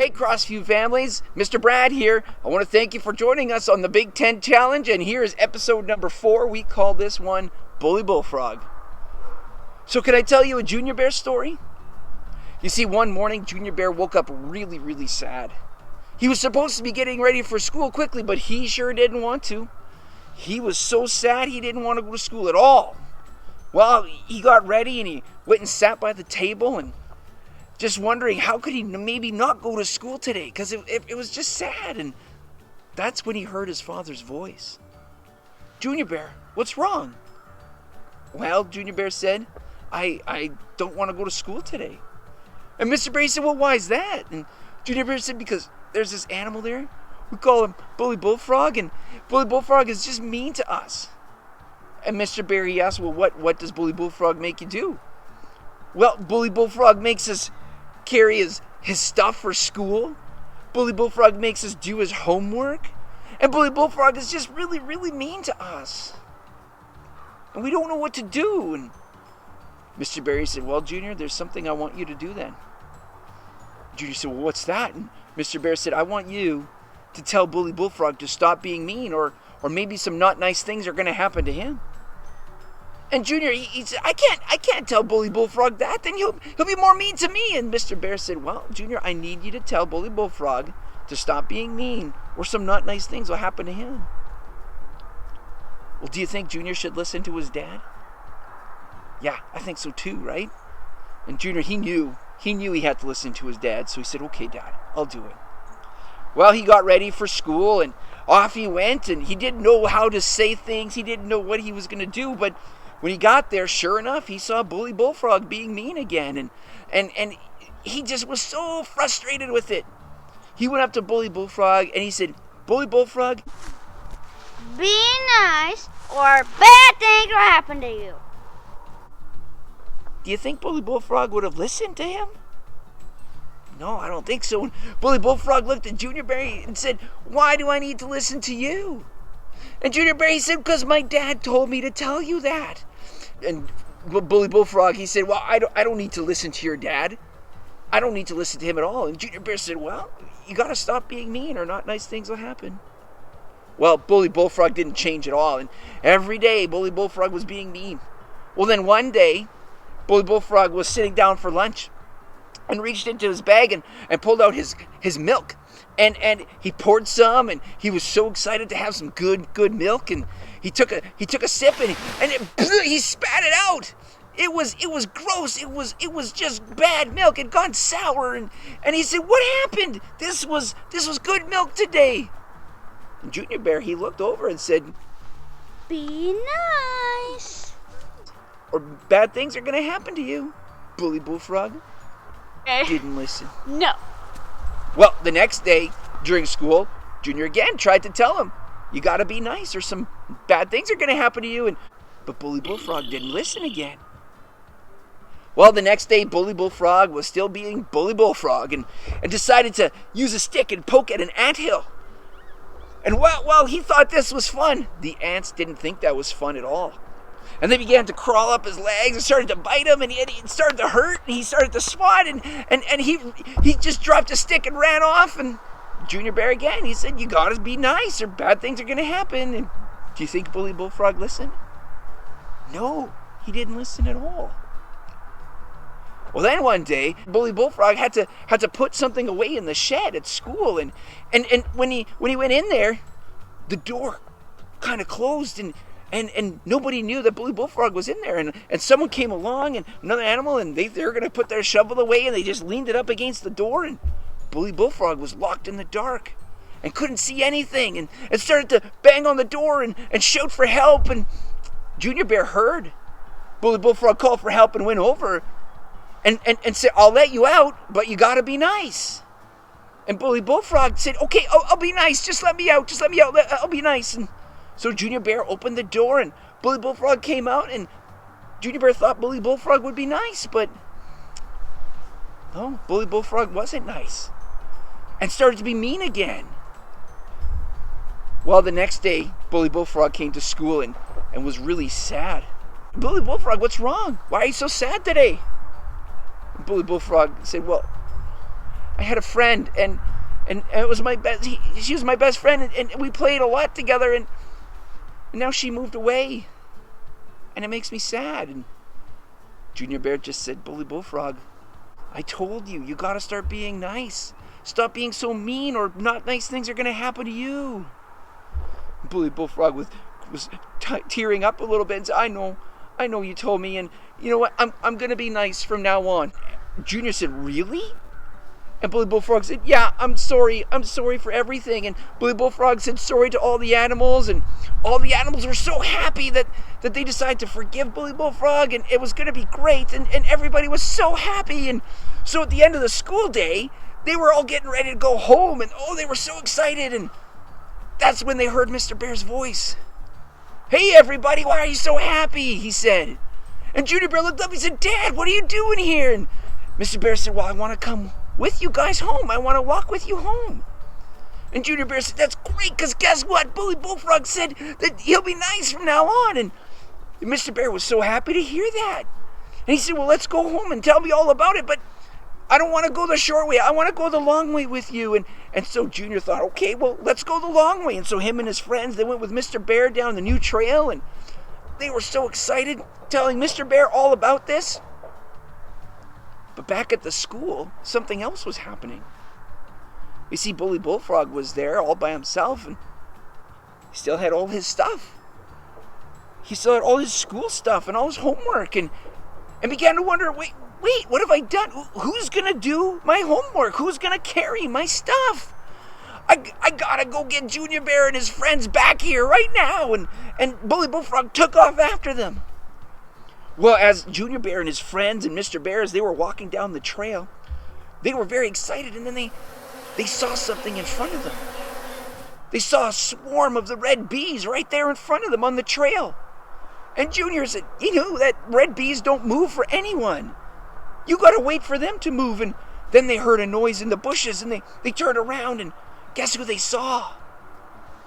Hey Crossview families, Mr. Brad here. I want to thank you for joining us on the Big 10 Challenge, and here is episode number 4. We call this one Bully Bullfrog. So can I tell you a Junior Bear story? You see, one morning Junior Bear woke up really sad. He was supposed to be getting ready for school quickly, but he sure didn't want to. He was so sad he didn't want to go to school at all. Well, he got ready and he went and sat by the table and just wondering how could he maybe not go to school today, because it was just sad. And that's when he heard his father's voice. Junior Bear, what's wrong? Well, Junior Bear said, I don't want to go to school today. And Mr. Bear said, well, why is that? And Junior Bear said, because there's this animal there. We call him Bully Bullfrog, and Bully Bullfrog is just mean to us. And Mr. Bear, he asked, well, what does Bully Bullfrog make you do? Well, Bully Bullfrog makes us carry his stuff for school. Bully Bullfrog makes us do his homework. And Bully Bullfrog is just really mean to us. And we don't know what to do. And Mr. Bear said, well, Junior, there's something I want you to do then. Junior said, well, what's that? And Mr. Bear said, I want you to tell Bully Bullfrog to stop being mean, or maybe some not nice things are going to happen to him. And Junior, he said, I can't tell Bully Bullfrog that. Then he'll be more mean to me. And Mr. Bear said, well, Junior, I need you to tell Bully Bullfrog to stop being mean, or some not nice things will happen to him. Well, do you think Junior should listen to his dad? Yeah, I think so too, right? And Junior, he knew he had to listen to his dad, so he said, okay, Dad, I'll do it. Well, he got ready for school, and off he went, and he didn't know how to say things. He didn't know what he was going to do, but when he got there, sure enough, he saw Bully Bullfrog being mean again, and he just was so frustrated with it. He went up to Bully Bullfrog, and he said, Bully Bullfrog, be nice, or bad things will happen to you. Do you think Bully Bullfrog would have listened to him? No, I don't think so. And Bully Bullfrog looked at Junior Bear and said, why do I need to listen to you? And Junior Bear said, because my dad told me to tell you that. And Bully Bullfrog, he said, well, I don't need to listen to your dad. I don't need to listen to him at all. And Junior Bear said, well, you got to stop being mean, or not nice things will happen. Well, Bully Bullfrog didn't change at all. And every day, Bully Bullfrog was being mean. Well, then one day, Bully Bullfrog was sitting down for lunch and reached into his bag and pulled out his milk. And he poured some, and he was so excited to have some good milk. And he took a sip, and he spat it out. It was gross. It was just bad milk. It gone sour. And he said, what happened? This was good milk today. And Junior Bear, he looked over and said, be nice, or bad things are going to happen to you. Bully Bullfrog didn't listen. No. Well, the next day during school, Junior again tried to tell him, you got to be nice, or some bad things are going to happen to you. But Bully Bullfrog didn't listen again. Well, the next day, Bully Bullfrog was still being Bully Bullfrog and decided to use a stick and poke at an anthill. And while he thought this was fun, the ants didn't think that was fun at all. And they began to crawl up his legs and started to bite him, and it started to hurt, and he started to swat, and he just dropped a stick and ran off. And Junior Bear again, he said, you gotta be nice, or bad things are gonna happen. And do you think Bully Bullfrog listened? No, he didn't listen at all. Well, then one day, Bully Bullfrog had to put something away in the shed at school, and when he went in there, the door kind of closed, and nobody knew that Bully Bullfrog was in there, and someone came along, and another animal, and they were going to put their shovel away, and they just leaned it up against the door, and Bully Bullfrog was locked in the dark and couldn't see anything, and started to bang on the door and shout for help. And Junior Bear heard Bully Bullfrog call for help and went over and said, I'll let you out, but you got to be nice. And Bully Bullfrog said, okay, I'll be nice, just let me out, I'll be nice. And so Junior Bear opened the door, and Bully Bullfrog came out, and Junior Bear thought Bully Bullfrog would be nice, but no, Bully Bullfrog wasn't nice and started to be mean again. Well, the next day, Bully Bullfrog came to school and was really sad. Bully Bullfrog, what's wrong? Why are you so sad today? And Bully Bullfrog said, well, I had a friend, and it was my best. She was my best friend, and we played a lot together, and now she moved away, and it makes me sad. And Junior Bear just said, Bully Bullfrog, I told you, you got to start being nice. Stop being so mean, or not nice things are going to happen to you. Bully Bullfrog was tearing up a little bit and said, I know you told me, and you know what, I'm going to be nice from now on. Junior said, really? And Bully Bullfrog said, yeah, I'm sorry for everything. And Bully Bullfrog said sorry to all the animals, and all the animals were so happy that they decided to forgive Bully Bullfrog, and it was going to be great, and everybody was so happy. And so at the end of the school day, they were all getting ready to go home, and they were so excited, and that's when they heard Mr. Bear's voice. Hey everybody, why are you so happy? He said. And Junior Bear looked up, he said, Dad, what are you doing here? And Mr. Bear said, well, I want to come with you guys home. I want to walk with you home. And Junior Bear said, that's great, because guess what? Bully Bullfrog said that he'll be nice from now on. And Mr. Bear was so happy to hear that. And he said, well, let's go home and tell me all about it, but I don't want to go the short way. I want to go the long way with you. And so Junior thought, okay, well, let's go the long way. And so him and his friends, they went with Mr. Bear down the new trail, and they were so excited, telling Mr. Bear all about this. But back at the school, something else was happening. You see, Bully Bullfrog was there all by himself, and he still had all his stuff. He still had all his school stuff and all his homework, and began to wonder, wait, what have I done? Who's going to do my homework? Who's going to carry my stuff? I got to go get Junior Bear and his friends back here right now. And Bully Bullfrog took off after them. Well, as Junior Bear and his friends and Mr. Bear, as they were walking down the trail, they were very excited, and then they saw something in front of them. They saw a swarm of the red bees right there in front of them on the trail. And Junior said, you know that red bees don't move for anyone. You got to wait for them to move. And then they heard a noise in the bushes, and they turned around, and guess who they saw?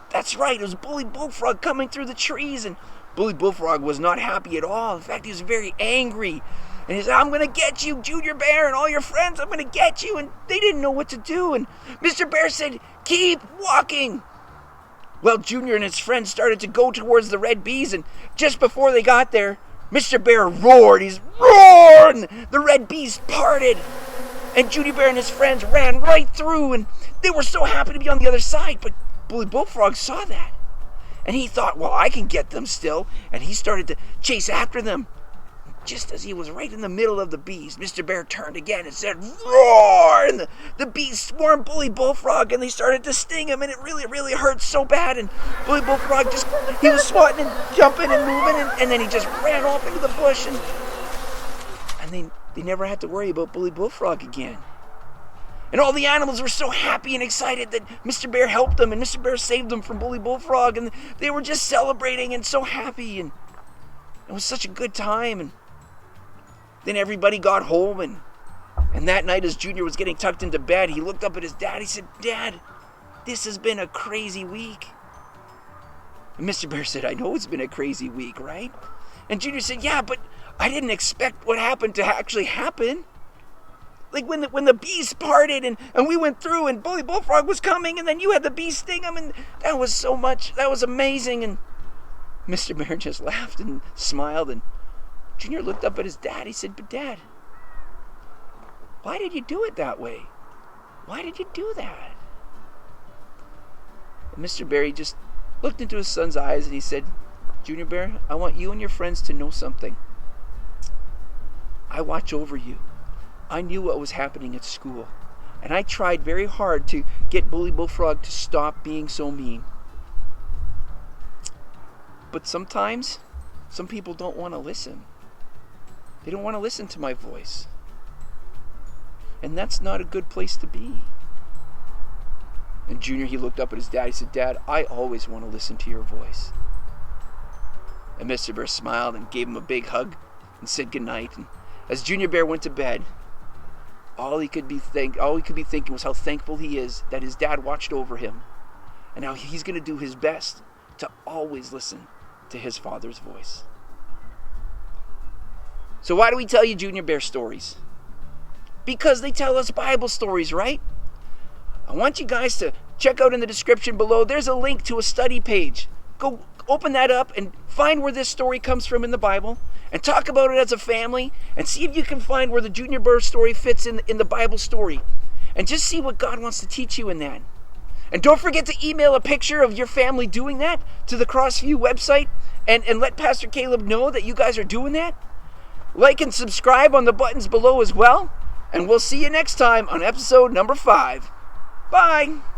That's right, it was Bully Bullfrog coming through the trees, and Bully Bullfrog was not happy at all. In fact, he was very angry. And he said, I'm going to get you, Junior Bear, and all your friends, I'm going to get you. And they didn't know what to do. And Mr. Bear said, keep walking. Well, Junior and his friends started to go towards the red bees, and just before they got there, Mr. Bear roared. He's roared, and the red bees parted. And Junior Bear and his friends ran right through, and they were so happy to be on the other side. But Bully Bullfrog saw that, and he thought, well, I can get them still. And he started to chase after them. Just as he was right in the middle of the bees, Mr. Bear turned again and said, roar! And the bees swarmed Bully Bullfrog, and they started to sting him, and it really, really hurt so bad. And Bully Bullfrog he was swatting and jumping and moving, and then he just ran off into the bush, and they never had to worry about Bully Bullfrog again. And all the animals were so happy and excited that Mr. Bear helped them, and Mr. Bear saved them from Bully Bullfrog, and they were just celebrating and so happy, and it was such a good time. And then everybody got home, and that night as Junior was getting tucked into bed, he looked up at his dad. He said, Dad, this has been a crazy week. And Mr. Bear said, I know it's been a crazy week, right? And Junior said, yeah, but I didn't expect what happened to actually happen. Like when the bees parted and we went through, and Bully Bullfrog was coming, and then you had the bees sting him, and that was so much, that was amazing. And Mr. Bear just laughed and smiled, and Junior looked up at his dad. He said, but Dad, why did you do it that way? Why did you do that? And Mr. Bear just looked into his son's eyes, and he said, Junior Bear, I want you and your friends to know something. I watch over you. I knew what was happening at school, and I tried very hard to get Bully Bullfrog to stop being so mean. But sometimes, some people don't want to listen. They don't want to listen to my voice. And that's not a good place to be. And Junior, he looked up at his dad. He said, Dad, I always want to listen to your voice. And Mr. Bear smiled and gave him a big hug and said goodnight. And as Junior Bear went to bed, all he could be thinking was how thankful he is that his dad watched over him, and how he's going to do his best to always listen to his father's voice. So why do we tell you Junior Bear stories? Because they tell us Bible stories, right? I want you guys to check out in the description below. There's a link to a study page. Go open that up and find where this story comes from in the Bible and talk about it as a family and see if you can find where the junior birth story fits in the Bible story. And just see what God wants to teach you in that. And don't forget to email a picture of your family doing that to the Crossview website and let Pastor Caleb know that you guys are doing that. Like and subscribe on the buttons below as well. And we'll see you next time on episode number 5. Bye.